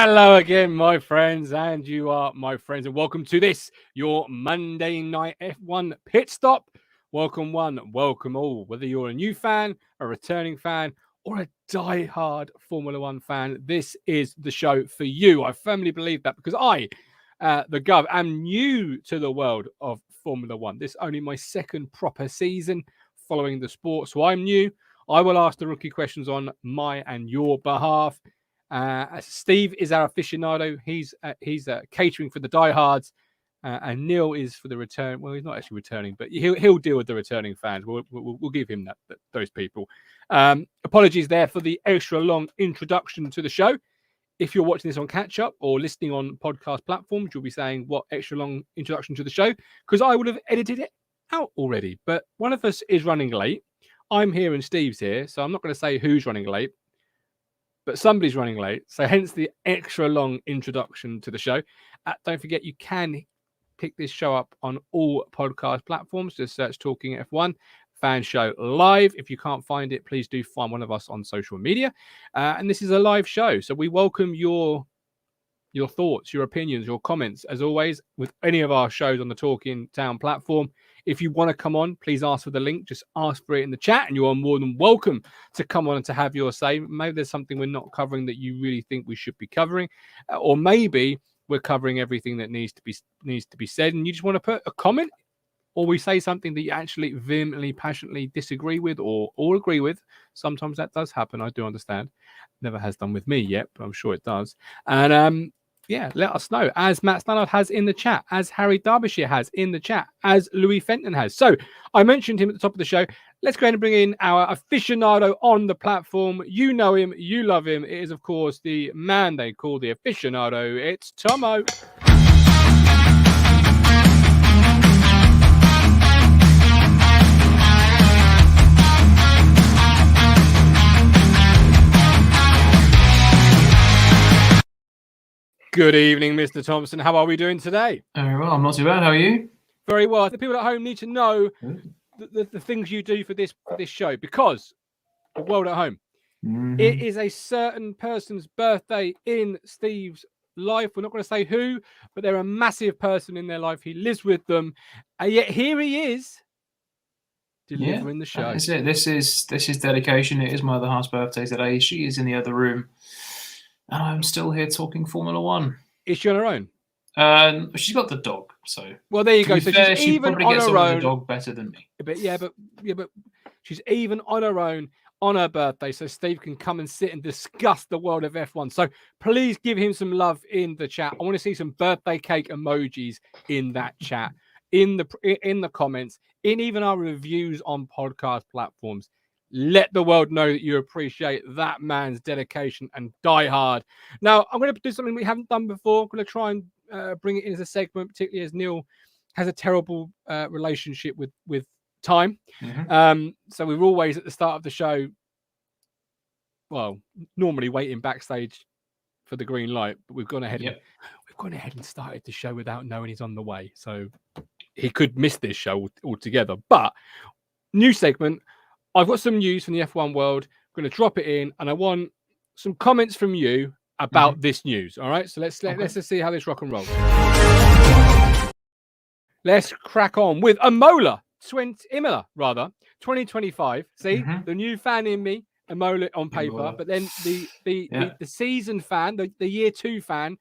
Hello again, my friends, and you are my friends, and welcome to this, your Monday night F1 pit stop. Welcome one, welcome all, whether you're a new fan, a returning fan, or a die-hard Formula One fan, this is the show for you. I firmly believe that because I, the Gov, am new to the world of Formula One. This is only my second proper season following the sport, so I'm new. I will ask the rookie questions on my and your behalf. Steve is our aficionado. He's catering for the diehards, and Neil is for the return. Well, he's not actually returning, but he'll deal with the returning fans. We'll give him those people. Apologies there for the extra long introduction to the show. If you're watching this on catch up or listening on podcast platforms, you'll be saying what extra long introduction to the show because I would have edited it out already. But one of us is running late. I'm here and Steve's here, so I'm not going to say who's running late. But somebody's running late, so hence the extra long introduction to the show. Don't forget, you can pick this show up on all podcast platforms. Just search Talking F1 Fan Show Live. If you can't find it, please do find one of us on social media. And this is a live show, so we welcome your thoughts, your opinions, your comments, as always, with any of our shows on the Talking Town platform. If you want to come on, please ask for the link. Just ask for it in the chat, and you are more than welcome to come on and to have your say. Maybe there's something we're not covering that you really think we should be covering, or maybe we're covering everything that needs to be said, and you just want to put a comment, or we say something that you actually vehemently, passionately disagree with or agree with. Sometimes that does happen. I do understand. Never has done with me yet, but I'm sure it does. And yeah, let us know, as Matt Stannard has in the chat, as Harry Derbyshire has in the chat, as Louis Fenton has. So I mentioned him at the top of the show. Let's go ahead and bring in our aficionado on the platform. You know him, you love him. It is, of course, the man they call the aficionado. It's Tomo. Good evening, Mr. Thompson. How are we doing today? Very well. I'm not too bad. How are you? Very well. The people at home need to know the things you do for this show, because the world at home, it is a certain person's birthday in Steve's life. We're not going to say who, but they're a massive person in their life. He lives with them, and yet here he is delivering the show. That's it. This is dedication. It is my other half's birthday today. She is in the other room. And I'm still here talking Formula One. Is she on her own? She's got the dog, so. Well, there you go. So fair, she's she even probably on gets her on own. with the dog better than me. But she's even on her own on her birthday, so Steve can come and sit and discuss the world of F1. So please give him some love in the chat. I want to see some birthday cake emojis in that chat, in the comments, in even our reviews on podcast platforms. Let the world know that you appreciate that man's dedication and die hard. Now, I'm going to do something we haven't done before. I'm going to try and bring it in as a segment, particularly as Neil has a terrible relationship with time. So we're always at the start of the show, well, normally waiting backstage for the green light, but we've gone ahead and started the show without knowing he's on the way. So he could miss this show altogether. But new segment. I've got some news from the F1 world. I'm going to drop it in, and I want some comments from you about this news. All right, so let's just see how this rock and rolls. Let's crack on with Imola 2025. See, the new fan in me, Imola on paper, but then the season fan, the year 2 fan.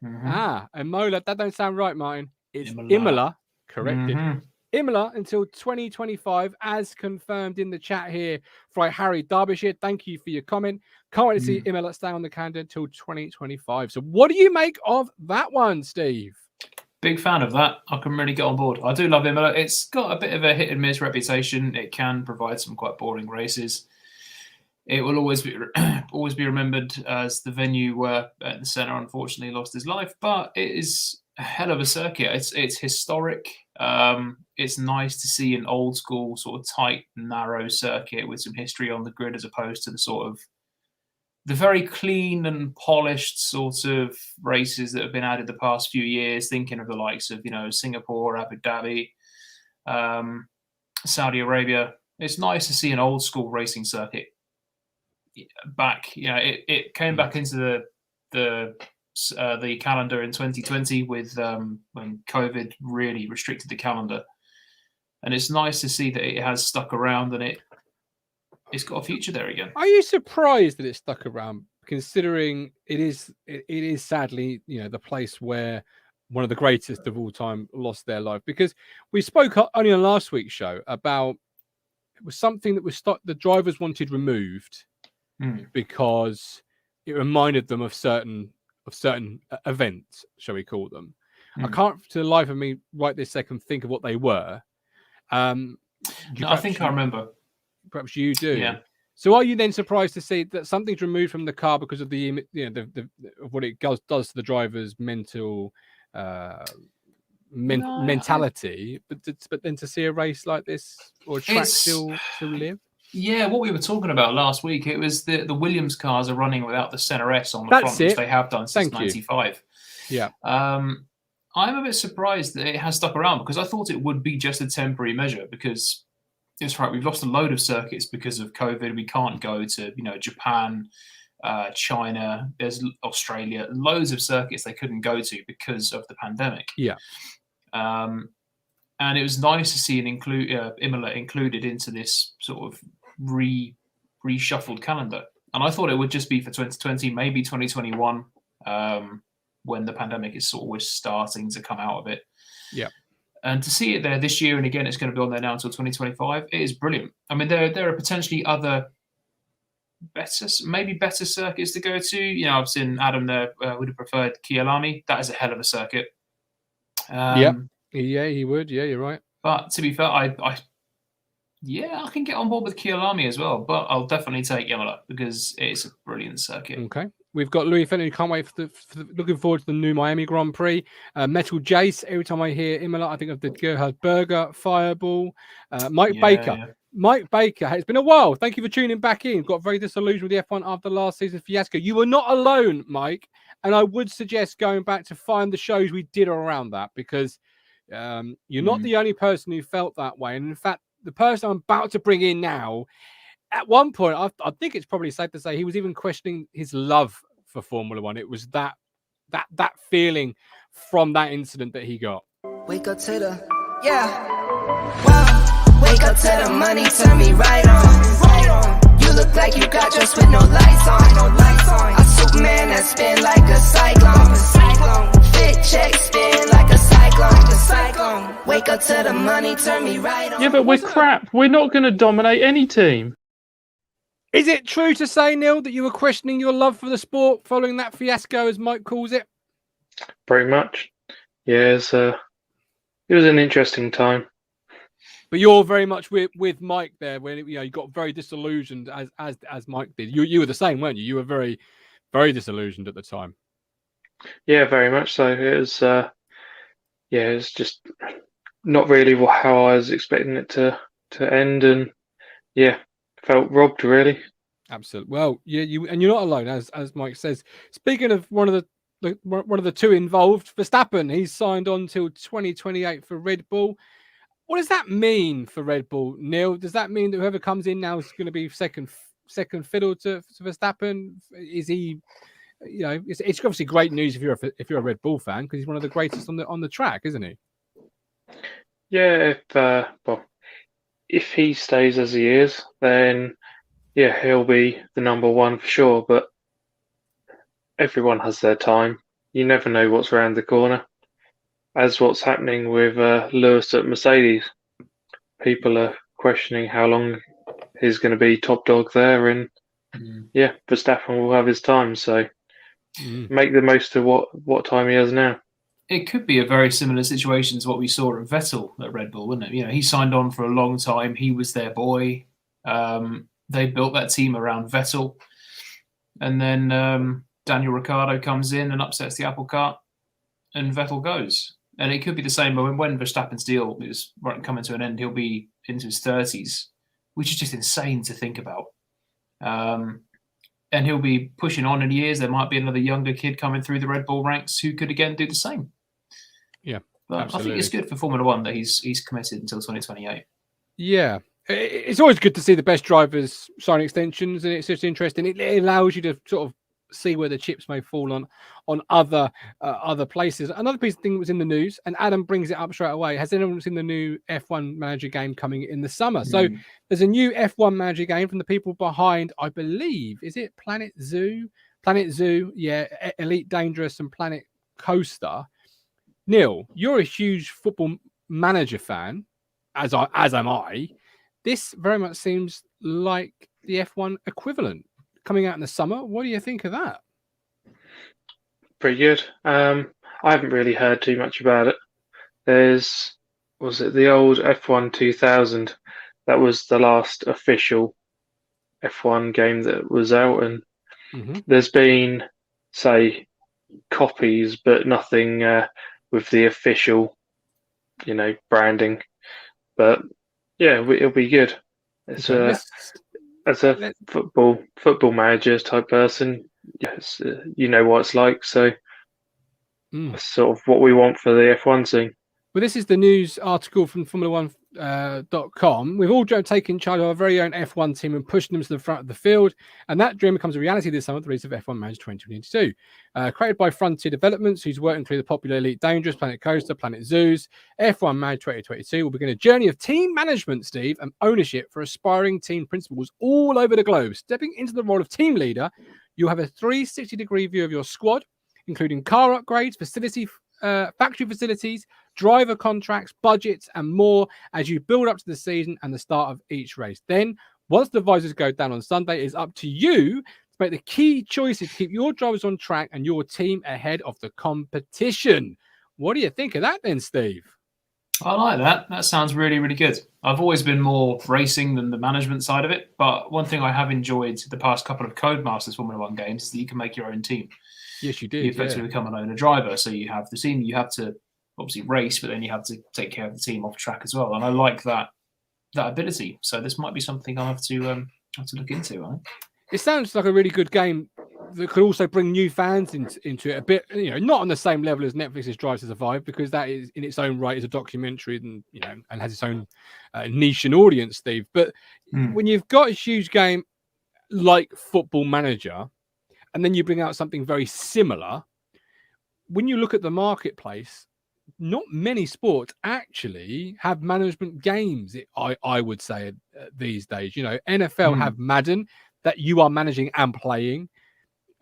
Imola. That don't sound right, Martin. It's Imola. Corrected. Imola until 2025, as confirmed in the chat here by Harry Derbyshire. Thank you for your comment. Can't wait to see Imola stay on the calendar until 2025. So what do you make of that one, Steve? Big fan of that. I can really get on board. I do love Imola. It's got a bit of a hit and miss reputation. It can provide some quite boring races. It will always be remembered as the venue where the Senna unfortunately lost his life, but it is a hell of a circuit. It's historic. It's nice to see an old school sort of tight, narrow circuit with some history on the grid, as opposed to the very clean and polished sort of races that have been added the past few years. Thinking of the likes of Singapore, Abu Dhabi, Saudi Arabia. It's nice to see an old school racing circuit back. It came back into the the calendar in 2020 with when COVID really restricted the calendar. And it's nice to see that it has stuck around and it's got a future there again. Are you surprised that it stuck around, considering it is sadly, the place where one of the greatest of all time lost their life? Because we spoke only on last week's show about it was something that was the drivers wanted removed because it reminded them of certain events, shall we call them. I can't for the life of me right this second think of what they were. No, I think I remember. Perhaps you do. Yeah. So are you then surprised to see that something's removed from the car because of the what it does to the driver's mental mentality, but then to see a race like this or a track still live? Yeah, what we were talking about last week, it was the Williams cars are running without the center S on the front, which they have done since '95. Yeah. I'm a bit surprised that it has stuck around because I thought it would be just a temporary measure because it's right. We've lost a load of circuits because of COVID. We can't go to, Japan, China, there's Australia, loads of circuits they couldn't go to because of the pandemic. Yeah. And it was nice to see Imola included into this sort of reshuffled calendar. And I thought it would just be for 2020, maybe 2021. When the pandemic is sort of starting to come out of it. Yeah. And to see it there this year, and again, it's going to be on there now until 2025, it is brilliant. I mean, there are potentially other better circuits to go to. I've seen Adam there would have preferred Kyalami. That is a hell of a circuit. Yeah, he would. Yeah, you're right. But to be fair, I can get on board with Kyalami as well, but I'll definitely take Imola because it's a brilliant circuit. Okay. We've got Louis Fenton, who can't wait looking forward to the new Miami Grand Prix. Metal Jace, every time I hear Imola, I think of the Gerhard Berger Fireball. Mike Baker. Yeah. Mike Baker, it's been a while. Thank you for tuning back in. Got very disillusioned with the F1 after last season's fiasco. You were not alone, Mike. And I would suggest going back to find the shows we did around that because you're not the only person who felt that way. And in fact, the person I'm about to bring in now, at one point, I think it's probably safe to say he was even questioning his love for Formula One. It was that feeling from that incident that he got. Wake up to the wake up to the money, turn me right on. You look like you got dressed with no lights on. I Superman that spin like a cyclone. Fit check spin like a cyclone. Wake up to the money, turn me right on. Yeah, but we're crap. We're not going to dominate any team. Is it true to say, Neil, that you were questioning your love for the sport following that fiasco, as Mike calls it? Pretty much. Yeah, it was an interesting time. But you're very much with Mike there, when you got very disillusioned as Mike did. You were the same, weren't you? You were very, very disillusioned at the time. Yeah, very much so. It was it's just not really how I was expecting it to end, and felt robbed really. Absolutely. Well, you're not alone, as Mike says. Speaking of one of the two involved, Verstappen, he's signed on till 2028 for Red Bull. What does that mean for Red Bull, Neil? Does that mean that whoever comes in now is going to be second fiddle to Verstappen? Is he? It's obviously great news if you're a Red Bull fan because he's one of the greatest on the track, isn't he? Yeah. If he stays as he is, then he'll be the number one for sure. But everyone has their time. You never know what's around the corner. As what's happening with Lewis at Mercedes, people are questioning how long he's going to be top dog there, and Verstappen will have his time. So make the most of what time he has now. It could be a very similar situation to what we saw at Vettel at Red Bull, wouldn't it? He signed on for a long time. He was their boy. They built that team around Vettel, and then Daniel Ricciardo comes in and upsets the apple cart, and Vettel goes. And it could be the same when Verstappen's deal is coming to an end. He'll be into his 30s, which is just insane to think about. And he'll be pushing on in years. There might be another younger kid coming through the Red Bull ranks who could again do the same. Yeah, but absolutely. I think it's good for Formula One that he's committed until 2028. Yeah, it's always good to see the best drivers sign extensions, and it's just interesting. It allows you to sort of see where the chips may fall on other places. Another piece of thing that was in the news, and Adam brings it up straight away. Has anyone seen the new F1 Manager game coming in the summer? So there's a new F1 Manager game from the people behind, I believe, is it Planet Zoo? Planet Zoo, yeah, Elite Dangerous and Planet Coaster. Neil, you're a huge Football Manager fan, as am I. This very much seems like the F1 equivalent coming out in the summer. What do you think of that? Pretty good. I haven't really heard too much about it. Was it the old F1 2000? That was the last official F1 game that was out, and there's been, say, copies, but nothing with the official, branding. But yeah, it'll be good. It's as a football manager type person, yes, you know what it's like. So that's sort of what we want for the F1 scene. Well, this is the news article from Formula1.com. We've all taken charge of our very own F1 team and pushing them to the front of the field. And that dream becomes a reality this summer with the release of F1 Manager 2022. Created by Frontier Developments, who's working through the popular Elite Dangerous, Planet Coaster, Planet Zoos, F1 Manager 2022 will begin a journey of team management, Steve, and ownership for aspiring team principals all over the globe. Stepping into the role of team leader, you'll have a 360-degree view of your squad, including car upgrades, factory facilities, driver contracts, budgets, and more as you build up to the season and the start of each race. Then, once the visors go down on Sunday, it's up to you to make the key choices to keep your drivers on track and your team ahead of the competition. What do you think of that then, Steve? I like that. That sounds really, really good. I've always been more racing than the management side of it, but one thing I have enjoyed the past couple of Codemasters Formula 1 games is that you can make your own team. Yes, you do. You effectively become an owner driver. So you have the team, you have to obviously race, but then you have to take care of the team off track as well. And I like that ability. So this might be something I'll have to look into. I think. It sounds like a really good game that could also bring new fans into it a bit, not on the same level as Netflix's Drive to Survive, because that is in its own right is a documentary and and has its own niche and audience, Steve. But when you've got a huge game like Football Manager, and then you bring out something very similar, when you look at the marketplace, not many sports actually have management games, I would say, these days. NFL have Madden that you are managing and playing.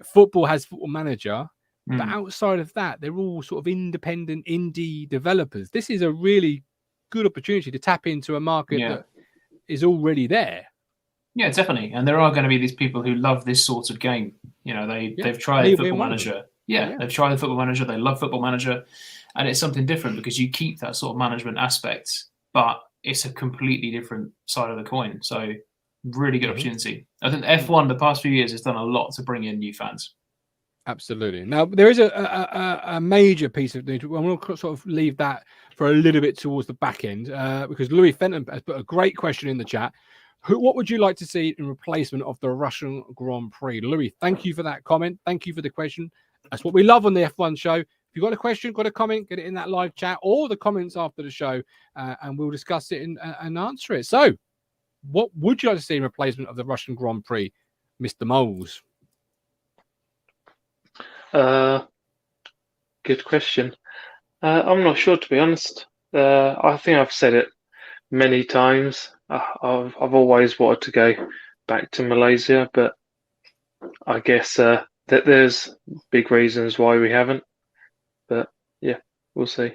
Football has Football Manager. But outside of that, they're all sort of independent indie developers. This is a really good opportunity to tap into a market that is already there. Yeah, definitely. And there are going to be these people who love this sort of game. They've tried Football Manager. They've tried the Football Manager. They love Football Manager. And it's something different because you keep that sort of management aspect, but it's a completely different side of the coin. So really good opportunity. I think F1 the past few years has done a lot to bring in new fans. Absolutely. Now, there is a major piece of news. I'm going to sort of leave that for a little bit towards the back end because Louis Fenton has put a great question in the chat. What would you like to see in replacement of the Russian Grand Prix? Louis, thank you for that comment. Thank you for the question. That's what we love on the F1 show. If you've got a question, got a comment, get it in that live chat or the comments after the show, and we'll discuss it and answer it. So, what would you like to see in replacement of the Russian Grand Prix, Mr. Moles? Good question. I'm not sure, to be honest. I think I've said it many times. I've always wanted to go back to Malaysia, but I guess that there's big reasons why we haven't. But yeah, we'll see.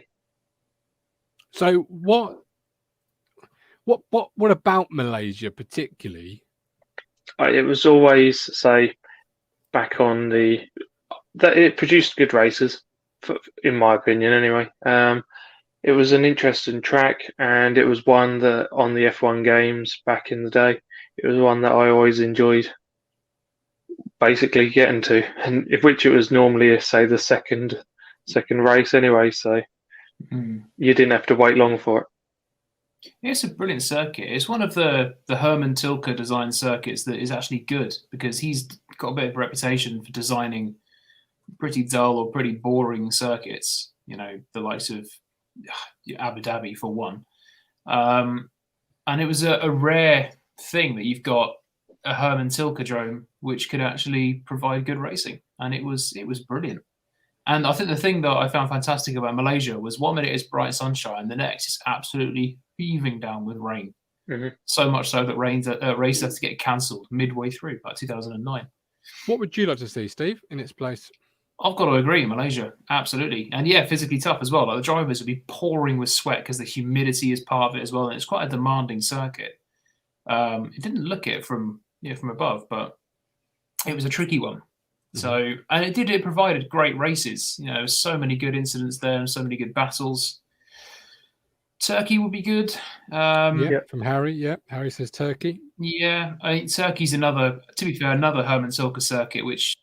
So what about Malaysia particularly? It was always, say, back on that it produced good races, in my opinion anyway. It was an interesting track, and it was one that on the F1 games back in the day, it was one that I always enjoyed basically getting to, and which it was normally, say, the second race anyway, so you didn't have to wait long for it. It's a brilliant circuit. It's one of the Herman Tilke design circuits that is actually good because he's got a bit of a reputation for designing pretty dull or pretty boring circuits, the likes of Abu Dhabi for one. And it was a rare thing that you've got a Herman Tilke drome which could actually provide good racing, and it was brilliant. And I think the thing that I found fantastic about Malaysia was 1 minute is bright sunshine, the next is absolutely heaving down with rain. Mhm. So much so that races had to get cancelled midway through, like 2009. What would you like to see, Steve, in its place? I've got to agree, Malaysia, absolutely. And yeah, physically tough as well. Like the drivers would be pouring with sweat because the humidity is part of it as well. And it's quite a demanding circuit. It didn't look it from above, but it was a tricky one. So, and it provided great races. You know, so many good incidents there and so many good battles. Turkey would be good. From Harry. Yeah, Harry says Turkey. Yeah, I mean, Turkey's another, to be fair, another Hermann Tilke circuit, which,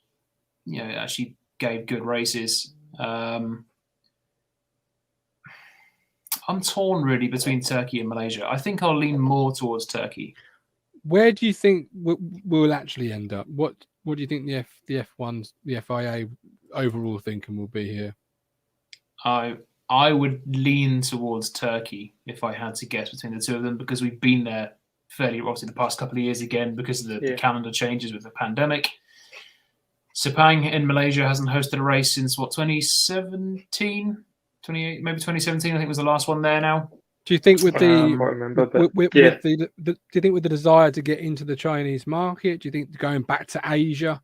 you know, actually gave good races. I'm torn really between Turkey and Malaysia. I think I'll lean more towards Turkey. Where do you think we'll actually end up? What do you think the F1's, the FIA overall thinking will be here? I would lean towards Turkey if I had to guess between the two of them, because we've been there fairly obviously the past couple of years again because of the calendar changes with the pandemic. Sepang in Malaysia hasn't hosted a race since what, 2017, 28, maybe 2017. I think was the last one there now. Do you think with the I can't remember, but do you think with the desire to get into the Chinese market, do you think going back to Asia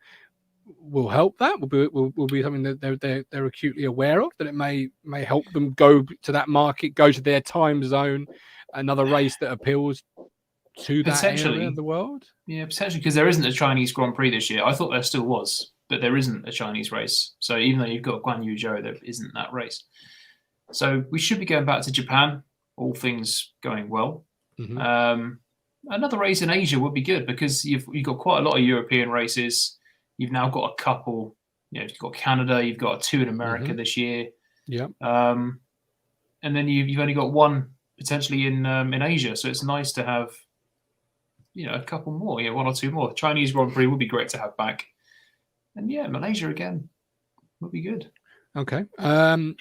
will help that? Will be something that they're acutely aware of, that it may help them go to that market, go to their time zone, another race that appeals to that area of the world? Yeah, potentially, because there isn't a Chinese Grand Prix this year. I thought there still was, but there isn't a Chinese race. So even though you've got Guan Yu Zhou, there isn't that race. So we should be going back to Japan, all things going well. Another race in Asia would be good because you've got quite a lot of European races. You've now got a couple. You know, you've got Canada. You've got 2 in America this year. Yeah. And then you've only got 1 potentially in Asia. So it's nice to have, you know, a couple more. Yeah, 1 or 2 more. Chinese Grand Prix would be great to have back. And yeah, Malaysia again would be good. Okay. Something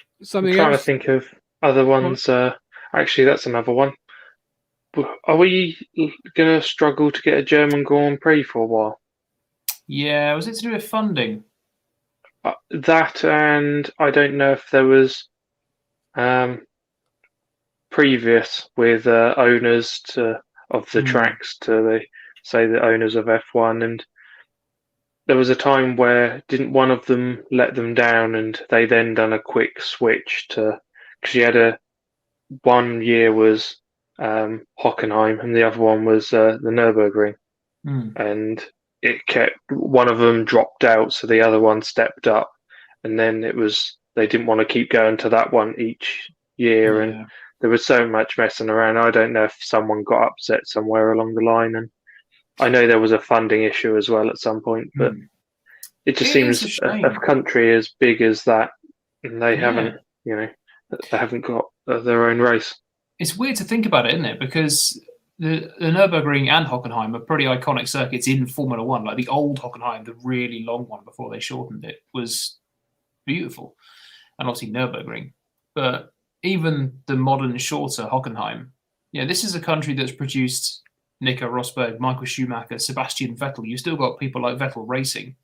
I'm trying else? to think of other ones. Actually, that's another one. Are we going to struggle to get a German Grand Prix for a while? Yeah, was it to do with funding? That, and I don't know if there was previous with owners of the tracks to say the owners of F1, and there was a time where didn't one of them let them down, and they then done a quick switch to, because you had 1 year was Hockenheim and the other one was the Nürburgring, and it kept, one of them dropped out, so the other one stepped up, and then it was, they didn't want to keep going to that one each year, and there was so much messing around. I don't know if someone got upset somewhere along the line, and I know there was a funding issue as well at some point, but it just seems a country as big as that, and they haven't, you know, they haven't got their own race. It's weird to think about it, isn't it? Because the Nürburgring and Hockenheim are pretty iconic circuits in Formula One. Like the old Hockenheim, the really long one before they shortened it, was beautiful, and obviously Nürburgring. But even the modern, shorter Hockenheim, yeah, this is a country that's produced Nico Rosberg, Michael Schumacher, Sebastian Vettel. You've still got people like Vettel racing.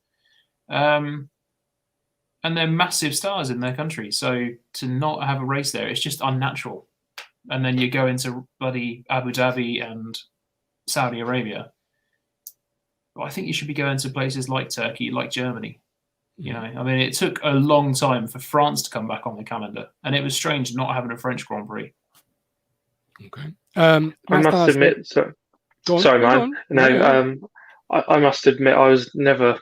And they're massive stars in their country. So to not have a race there, it's just unnatural. And then you go into bloody Abu Dhabi and Saudi Arabia. But I think you should be going to places like Turkey, like Germany. You know, I mean, it took a long time for France to come back on the calendar. And it was strange not having a French Grand Prix. Okay. I must admit, sorry, man. I must admit, I was never,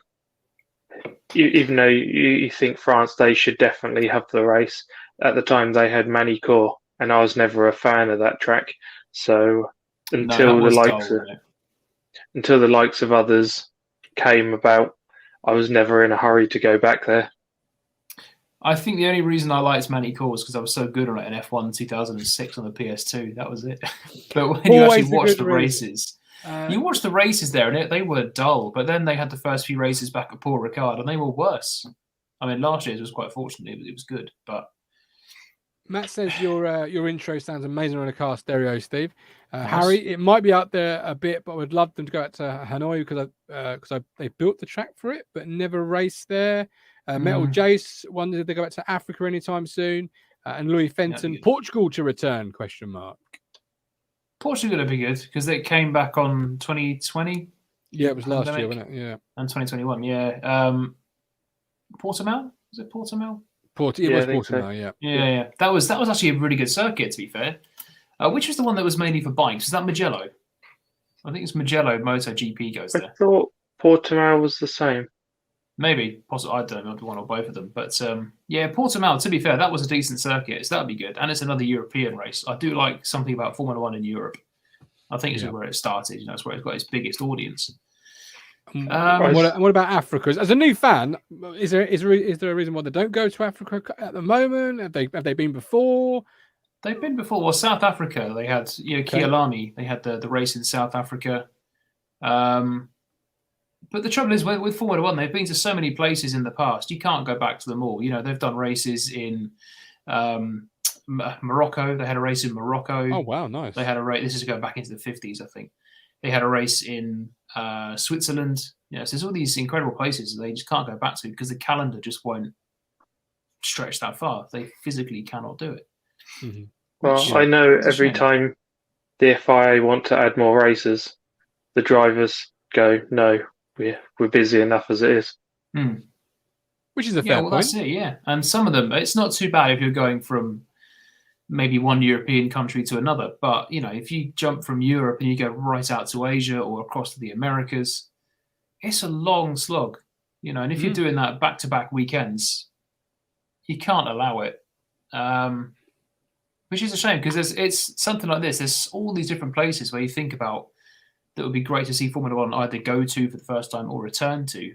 even though you think France, they should definitely have the race. At the time, they had Manicourt, and I was never a fan of that track. So until the likes of others came about, I was never in a hurry to go back there. I think the only reason I liked Manicourt was because I was so good on it in F1 2006 on the PS2. That was it. But when you actually watch the races, you watch the races there, and they were dull. But then they had the first few races back at Paul Ricard, and they were worse. I mean, last year's was quite fortunate; it was good. But Matt says your intro sounds amazing on a car stereo, Steve. Nice. Harry, it might be up there a bit, but I would love them to go out to Hanoi because they built the track for it, but never raced there. Metal Jace wondered if they go back to Africa anytime soon. And Louis Fenton, Portugal to return? ? Portugal would be good because they came back on 2020. Yeah, it was last year, wasn't it? Yeah, and 2021. Yeah, Portimao, was it Portimao? It was Portimao. Yeah. That was actually a really good circuit, to be fair. Which was the one that was mainly for bikes? Is that Mugello? I think it's Mugello MotoGP goes there. I thought Portimao was the same. Maybe, possibly. I don't know, one or both of them. But yeah, Portimao, to be fair, that was a decent circuit. So that would be good. And it's another European race. I do like something about Formula One in Europe. I think it's where it started. It's where it's got its biggest audience. What about Africa? As a new fan, is there a reason why they don't go to Africa at the moment? Have they been before? They've been before. Well, South Africa, they had Kialami. They had the race in South Africa. But the trouble is with Formula One, they've been to so many places in the past. You can't go back to them all. They've done races in Morocco. They had a race in Morocco. Oh wow, nice. They had a race. This is going back into the 50s, I think. They had a race in Switzerland. So there's all these incredible places that they just can't go back to because the calendar just won't stretch that far. They physically cannot do it. Mm-hmm. Well, I know every time the FIA want to add more races, the drivers go, no, we're busy enough as it is. Which is a fair point. That's it, yeah. And some of them, it's not too bad if you're going from maybe one European country to another. But, if you jump from Europe and you go right out to Asia or across to the Americas, it's a long slog, and if you're doing that back-to-back weekends, you can't allow it. Which is a shame because it's something like this. There's all these different places where you think about that would be great to see Formula One either go to for the first time or return to.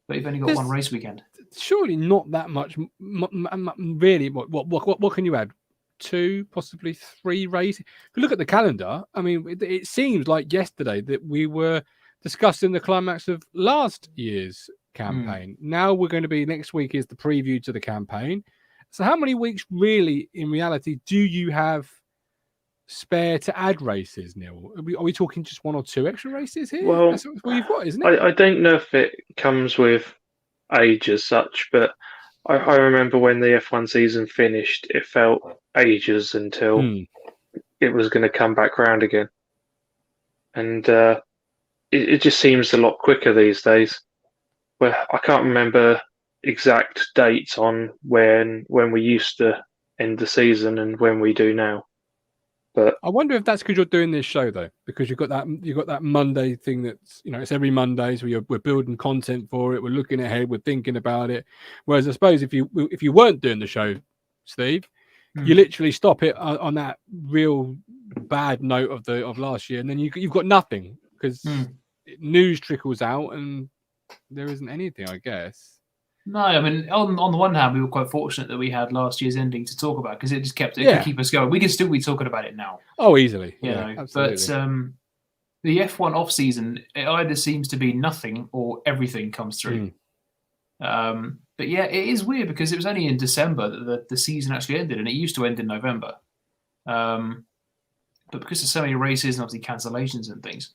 But you've only got one race weekend. Surely not that much. Really, what can you add? 2, possibly 3 races. If you look at the calendar, I mean, it seems like yesterday that we were discussing the climax of last year's campaign. Now we're going to be, next week is the preview to the campaign. So how many weeks really, in reality, do you have spare to add races, Neil? Are we talking just 1 or 2 extra races here? Well, that's what you've got, isn't it? I don't know if it comes with age as such, but I remember when the F1 season finished, it felt ages until it was going to come back round again. And it just seems a lot quicker these days. Where I can't remember exact dates on when we used to end the season and when we do now. But I wonder if that's because you're doing this show though, because you've got that Monday thing that's it's every Monday, so we're building content for it, we're looking ahead, we're thinking about it. Whereas I suppose if you weren't doing the show, Steve, you literally stop it on that real bad note of last year, and then you've got nothing because news trickles out and there isn't anything, I guess. No, I mean, on the one hand, we were quite fortunate that we had last year's ending to talk about because it just could keep us going. We can still be talking about it now. Oh, easily. Absolutely. But the F1 off season, it either seems to be nothing or everything comes through. But yeah, it is weird because it was only in December that the season actually ended, and it used to end in November. But because there's so many races and obviously cancellations and things,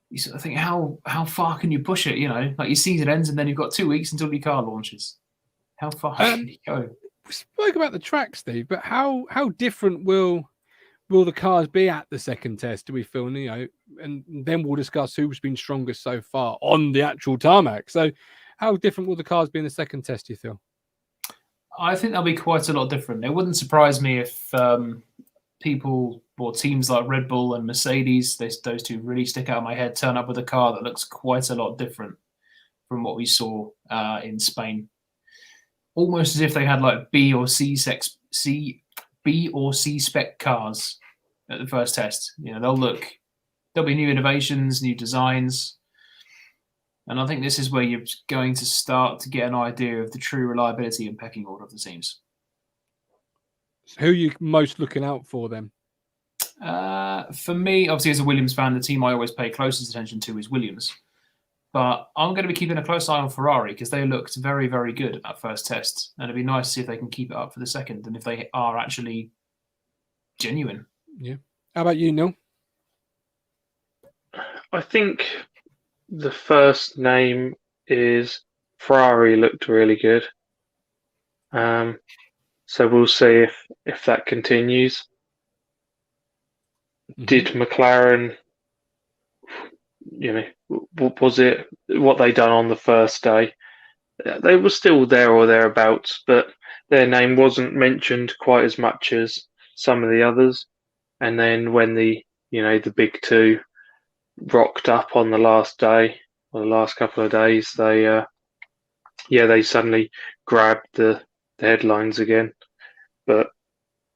you sort of think, how far can you push it? Like your season ends and then you've got 2 weeks until your car launches. How far can you go? We spoke about the track, Steve, but how different will the cars be at the second test? Do we feel, and then we'll discuss who's been strongest so far on the actual tarmac. So how different will the cars be in the second test, do you feel? I think they'll be quite a lot different. It wouldn't surprise me if people or teams like Red Bull and Mercedes, those two really stick out in my head, turn up with a car that looks quite a lot different from what we saw in Spain. Almost as if they had like B or C spec cars at the first test. There'll be new innovations, new designs. And I think this is where you're going to start to get an idea of the true reliability and pecking order of the teams. Who are you most looking out for then? For me, obviously, as a Williams fan, the team I always pay closest attention to is Williams. But I'm going to be keeping a close eye on Ferrari because they looked very, very good at that first test. And it'd be nice to see if they can keep it up for the second and if they are actually genuine. Yeah. How about you, Neil? I think the first name is Ferrari looked really good. So we'll see if that continues. Did McLaren, was it what they done on the first day? They were still there or thereabouts, but their name wasn't mentioned quite as much as some of the others. And then when the big two rocked up on the last day or the last couple of days, they suddenly grabbed the headlines again. But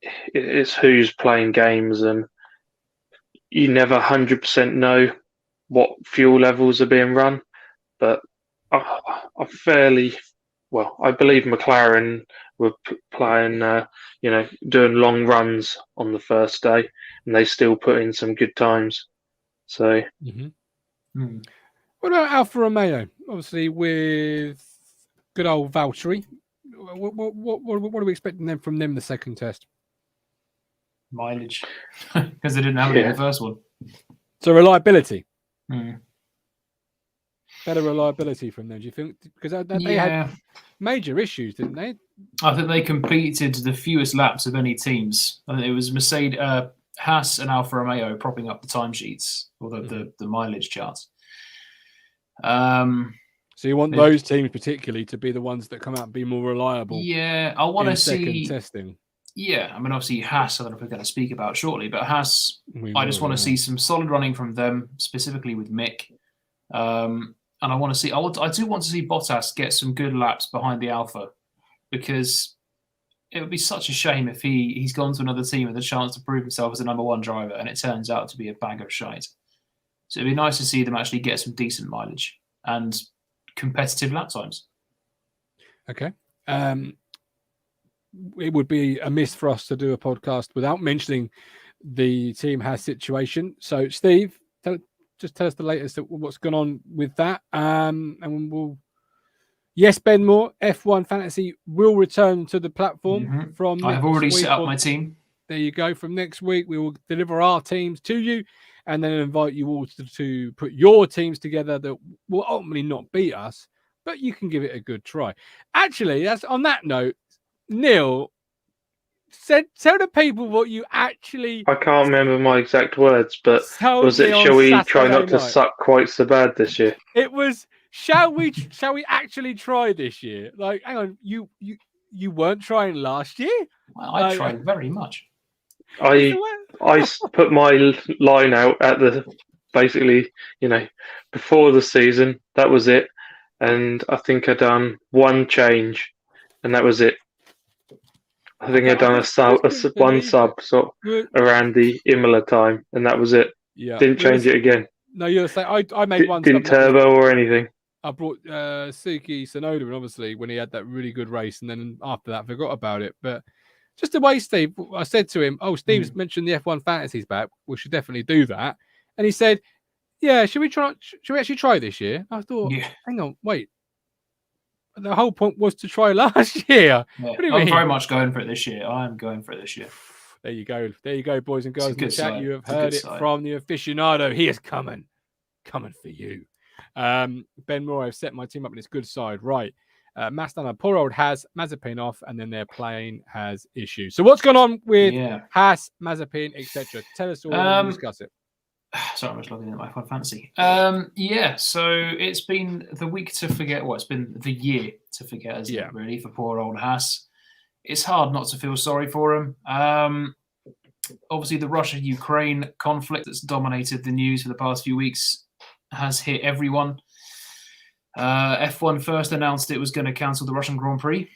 it's who's playing games, and you never 100% know what fuel levels are being run. But I believe McLaren were playing, doing long runs on the first day, and they still put in some good times. So, What about Alfa Romeo? Obviously, with good old Valtteri, what are we expecting from them the second test? Mileage, because they didn't have it in the first one. So reliability. Better reliability from them, do you think? Because they had major issues, didn't they? I think they completed the fewest laps of any teams. I think it was Mercedes, Haas and Alfa Romeo propping up the timesheets or the mileage charts. So you want those teams particularly to be the ones that come out and be more reliable? Yeah, I want to see second testing. Yeah, I mean, obviously Haas, I don't know if we're going to speak about shortly, but Haas, I just want to see some solid running from them, specifically with Mick. And I want to see, I do want to see Bottas get some good laps behind the Alpha, because it would be such a shame if he's gone to another team with a chance to prove himself as a number one driver and it turns out to be a bag of shite. So it'd be nice to see them actually get some decent mileage and competitive lap times. Okay. It would be amiss for us to do a podcast without mentioning the Team Haas situation. So, Steve, just tell us the latest of what's going on with that. And we'll... Yes, Ben Moore, F1 Fantasy will return to the platform from next week. I've already set up my team. There you go. From next week, we will deliver our teams to you and then invite you all to put your teams together that will ultimately not beat us, but you can give it a good try. Actually, that's on that note, Neil, tell the people what you actually... I can't remember my exact words, but was it, shall we try not to suck quite so bad this year? It was, shall we actually try this year? Like, hang on, you weren't trying last year? I tried very much. I put my line out at basically, before the season. That was it. And I think I done one change, and that was it. I think I'd done one sub sort of around the Imola time, and that was it. Yeah. Didn't change it again. No, you're saying I made one. Didn't turbo or anything. I brought Suki Tsunoda, and obviously when he had that really good race, and then after that forgot about it. But just the way Steve, I said to him, "Oh, Steve's mentioned the F1 Fantasies back. We should definitely do that." And he said, "Yeah, should we actually try this year?" I thought, hang on, wait. The whole point was to try last year. Yeah, I'm very much going for it this year. I'm going for it this year. There you go. There you go, boys and girls in the chat. Side. You have heard it from the aficionado. He is coming for you. Ben Moore, I've set my team up in its good side. Right. Mastana, poor old Haas, Mazepin off, and then their plane has issues. So what's going on with Haas, Mazepin, etc.? Tell us all and discuss it. Sorry, I'm just logging in my F1 Fantasy. So it's been the week to forget. Well, it's been the year to forget, isn't it, really, for poor old Haas. It's hard not to feel sorry for him. Obviously, the Russia-Ukraine conflict that's dominated the news for the past few weeks has hit everyone. F1 first announced it was going to cancel the Russian Grand Prix.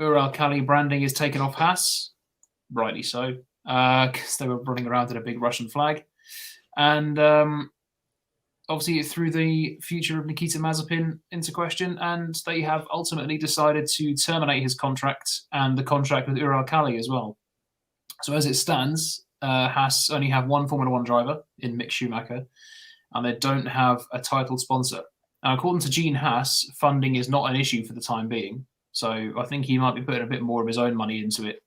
UralKali branding is taken off Haas, rightly so, because they were running around in a big Russian flag. And obviously it threw the future of Nikita Mazepin into question, and they have ultimately decided to terminate his contract and the contract with UralKali as well. So as it stands, Haas only have one Formula One driver in Mick Schumacher, and they don't have a title sponsor. Now, according to Gene Haas, funding is not an issue for the time being. So I think he might be putting a bit more of his own money into it.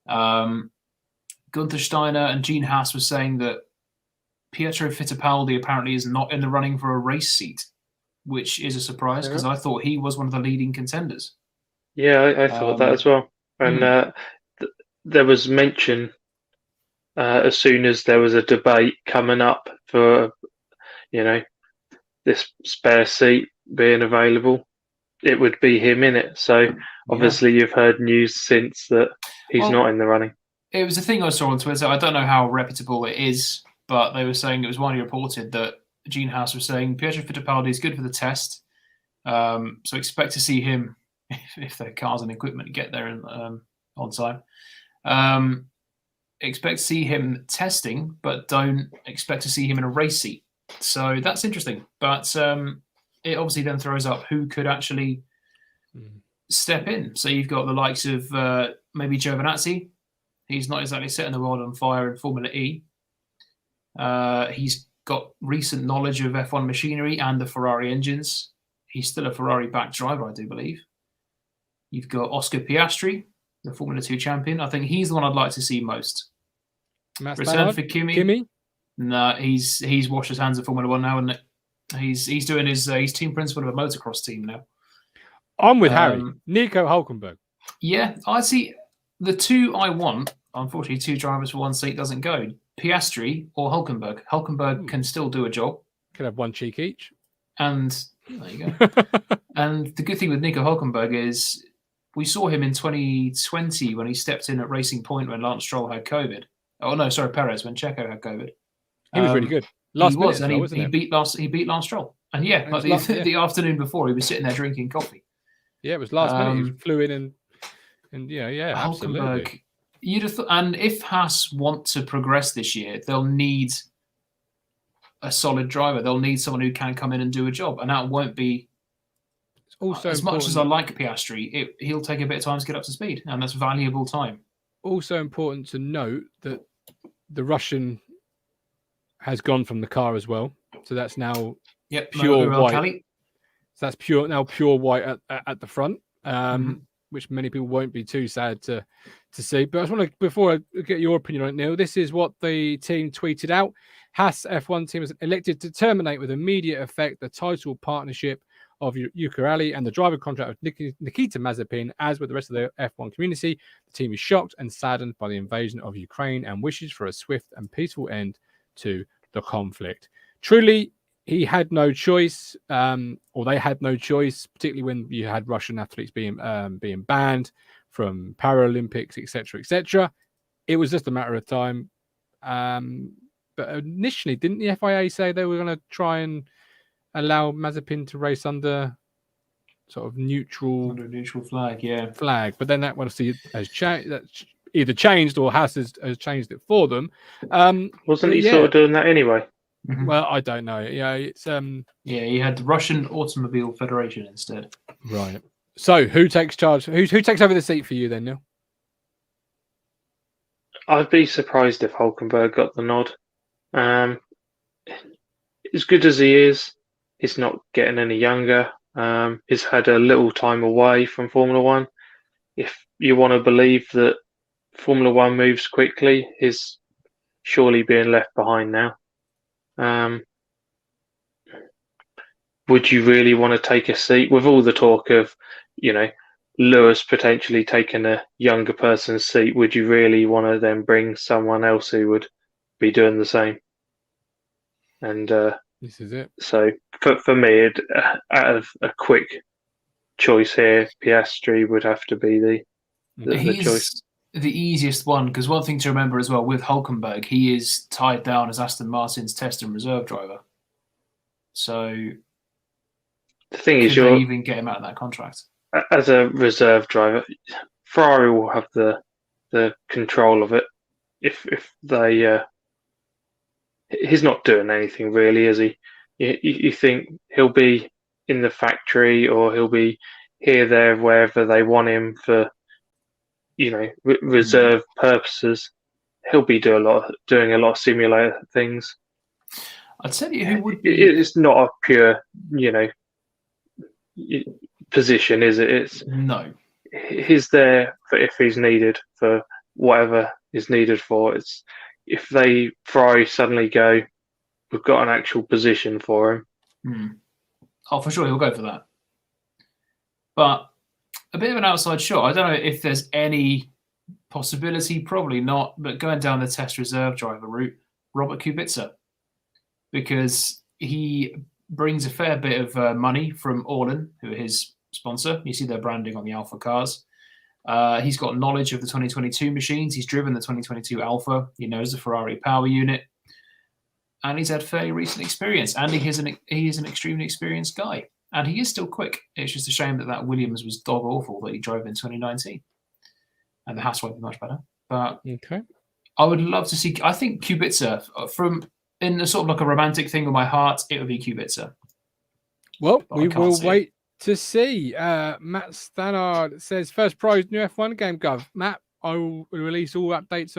Gunther Steiner and Gene Haas were saying that Pietro Fittipaldi apparently is not in the running for a race seat, which is a surprise because I thought he was one of the leading contenders. Yeah, I thought that as well. And there was mention as soon as there was a debate coming up for, this spare seat being available, it would be him in it. So obviously you've heard news since that he's not in the running. It was a thing I saw on Twitter. I don't know how reputable it is, but they were saying it was widely reported that Gene Haas was saying Pietro Fittipaldi is good for the test. So expect to see him if their cars and equipment get there on time. Expect to see him testing, but don't expect to see him in a race seat. So that's interesting. But it obviously then throws up who could actually step in. So you've got the likes of maybe Giovinazzi. He's not exactly setting the world on fire in Formula E. He's got recent knowledge of F1 machinery and the Ferrari engines. He's still a Ferrari-backed driver, I do believe. You've got Oscar Piastri, the Formula 2 champion. I think he's the one I'd like to see most. Return for Kimi? No, he's washed his hands of Formula 1 now, and he's doing his team principal of a motocross team now. I'm with Harry. Nico Hülkenberg. Yeah, I see. The two I want, unfortunately, two drivers for one seat doesn't go. Piastri or Hülkenberg. Hülkenberg can still do a job. Could have one cheek each. And there you go. And the good thing with Nico Hülkenberg is we saw him in 2020 when he stepped in at Racing Point when Lance Stroll had COVID. Oh no, sorry, Perez when Checo had COVID. He was really good. He beat Lance Stroll. And the afternoon before he was sitting there drinking coffee. Yeah, it was last minute. He flew in and absolutely. You'd have and if Haas want to progress this year, they'll need a solid driver. They'll need someone who can come in and do a job, and that won't be. Also, as much as I like Piastri, he'll take a bit of time to get up to speed, and that's valuable time. Also important to note that the Russian has gone from the car as well, so that's now pure white. So that's pure white at the front. Which many people won't be too sad to see. But I just want to, before I get your opinion on it, Neil, this is what the team tweeted out. Haas F1 team has elected to terminate with immediate effect the title partnership of UralKali and the driver contract of Nikita Mazepin. As with the rest of the F1 community, the team is shocked and saddened by the invasion of Ukraine and wishes for a swift and peaceful end to the conflict. Truly, he had no choice, or they had no choice, particularly when you had Russian athletes being banned from Paralympics, etc., etc. It was just a matter of time. But initially, didn't the FIA say they were going to try and allow Mazepin to race under sort of neutral flag? Yeah, flag. But then that obviously has changed. That's either changed or Haas has changed it for them. Wasn't he sort of doing that anyway? Mm-hmm. Well, I don't know. Yeah, it's he had the Russian Automobile Federation instead. Right. So who takes charge? Who takes over the seat for you then, Neil? I'd be surprised if Hülkenberg got the nod. As good as he is, he's not getting any younger. He's had a little time away from Formula One. If you want to believe that Formula One moves quickly, he's surely being left behind now. Would you really want to take a seat with all the talk of, Lewis potentially taking a younger person's seat? Would you really want to then bring someone else who would be doing the same? And this is it. So for me, out of a quick choice here, Piastri would have to be the choice. The easiest one, because one thing to remember as well with Hülkenberg, he is tied down as Aston Martin's test and reserve driver. So the thing is, they even get him out of that contract as a reserve driver. Ferrari will have the control of it. If they, he's not doing anything really, is he? You think he'll be in the factory or he'll be here, there, wherever they want him for. Reserve purposes, he'll be doing a lot of simulator things. I'd tell you who would be. It's not a pure, position, is it? It's No. he's there for if he's needed for whatever is needed for. It's if Ferrari suddenly go, we've got an actual position for him. Oh, for sure, he'll go for that. But a bit of an outside shot. I don't know if there's any possibility, probably not, but going down the test reserve driver route, Robert Kubica, because he brings a fair bit of money from Orlen, who are his sponsor. You see their branding on the Alpha cars. He's got knowledge of the 2022 machines. He's driven the 2022 Alpha. He knows the Ferrari power unit. And he's had fairly recent experience. And he is an extremely experienced guy. And he is still quick. It's just a shame that Williams was dog awful that he drove in 2019. And the Haas won't be much better. But okay, I would love to see. I think Kubica, in a sort of like a romantic thing in my heart, it would be Kubica. Well, we will wait to see. Matt Stannard says first prize new F1 game. Gov. Matt, I will release all updates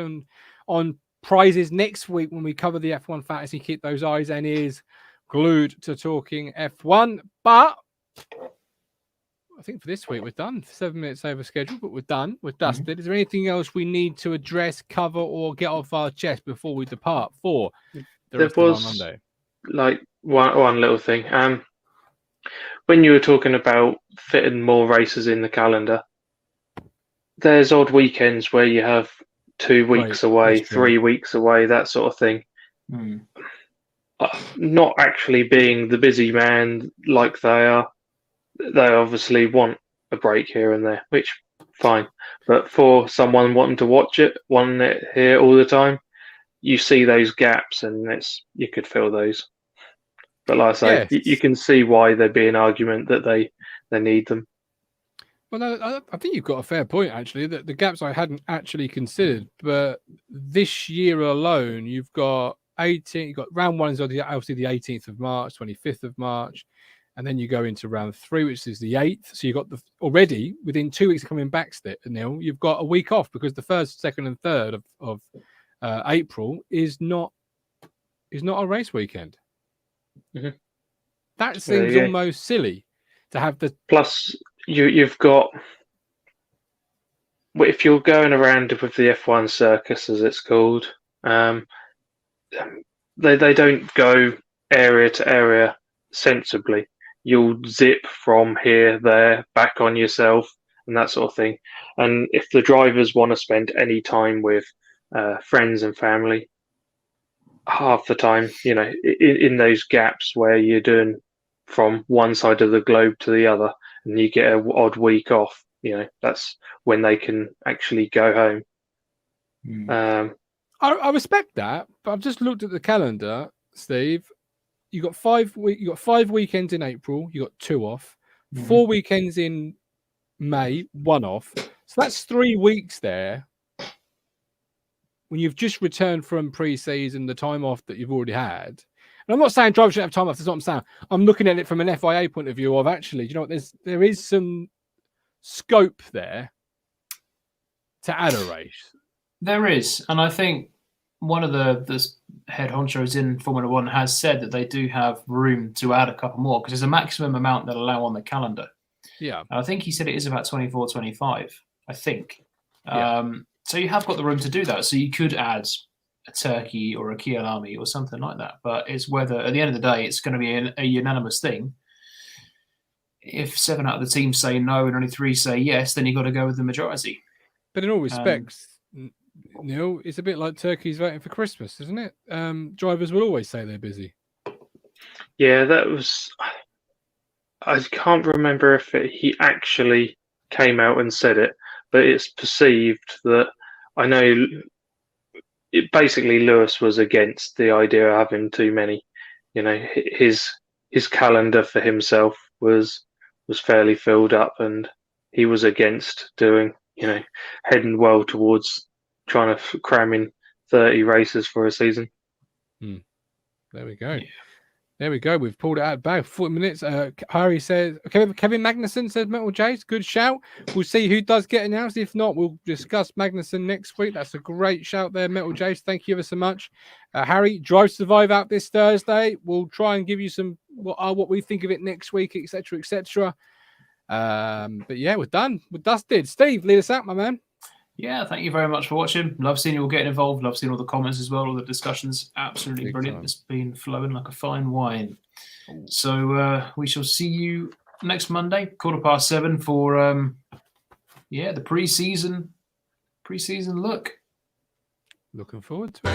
on prizes next week when we cover the F1 fantasy. Keep those eyes and ears glued to talking F1. But I think for this week we're done. 7 minutes over schedule, but we're done. We're dusted. Is there anything else we need to address, cover, or get off our chest before we depart for the rest of our Monday? Like one little thing. When you were talking about fitting more races in the calendar, there's odd weekends where you have 2 weeks away, 3 weeks away, that sort of thing. Not actually being the busy man like they are, they obviously want a break here and there, which fine. But for someone wanting to watch it, wanting it here all the time, you see those gaps, and you could fill those. But like I say, you can see why there'd be an argument that they need them. Well, no, I think you've got a fair point, actually, that the gaps I hadn't actually considered. But this year alone, you've got round one is obviously the 18th of March, 25th of March. And then you go into round 3, which is the 8th. So you've got already within 2 weeks of coming back, Neil, you've got a week off because the 1st, 2nd, and 3rd of April is not a race weekend. That seems almost silly to have the. Plus, you've got, if you're going around with the F1 circus, as it's called, they don't go area to area sensibly. You'll zip from here, there, back on yourself, and that sort of thing. And if the drivers want to spend any time with friends and family, half the time, in those gaps where you're doing from one side of the globe to the other, and you get an odd week off, that's when they can actually go home. I respect that, but I've just looked at the calendar, Steve. You got 5 weekends in April. You got 2 off. 4 weekends in May, 1 off. So that's 3 weeks there. When you've just returned from pre-season, the time off that you've already had. And I'm not saying drivers shouldn't have time off. That's what I'm saying. I'm looking at it from an FIA point of view of actually, you know what? There is some scope there to add a race. There is, and I think one of the head honchos in Formula One has said that they do have room to add a couple more because there's a maximum amount they'll allow on the calendar. Yeah. And I think he said it is about 24, 25, I think. Yeah. So you have got the room to do that. So you could add a Turkey or a Kyalami or something like that. But it's whether, at the end of the day, it's going to be a unanimous thing. If 7 out of the teams say no and only 3 say yes, then you've got to go with the majority. But in all respects, Neil, it's a bit like turkeys voting for Christmas, isn't it? Drivers will always say they're busy. Yeah, that was. I can't remember if he actually came out and said it, but it's perceived that I know. Basically, Lewis was against the idea of having too many. His calendar for himself was fairly filled up, and he was against doing. Heading well towards trying to cram in 30 races for a season. There we go. There we go. We've pulled it out back 40 minutes. Harry says, Kevin Magnussen says Metal Jays. Good shout. We'll see who does get announced. If not, we'll discuss Magnussen next week. That's a great shout there, Metal Jays. Thank you ever so much. Harry, Drive Survive out this Thursday. We'll try and give you some what we think of it next week, etc., etc. But yeah, we're done. We're dusted. Steve, lead us out, my man. Yeah, thank you very much for watching. Love seeing you all getting involved. Love seeing all the comments as well. All the discussions, absolutely Big brilliant. time. It's been flowing like a fine wine. So we shall see you next Monday, 7:15 for the pre-season look. Looking forward to it.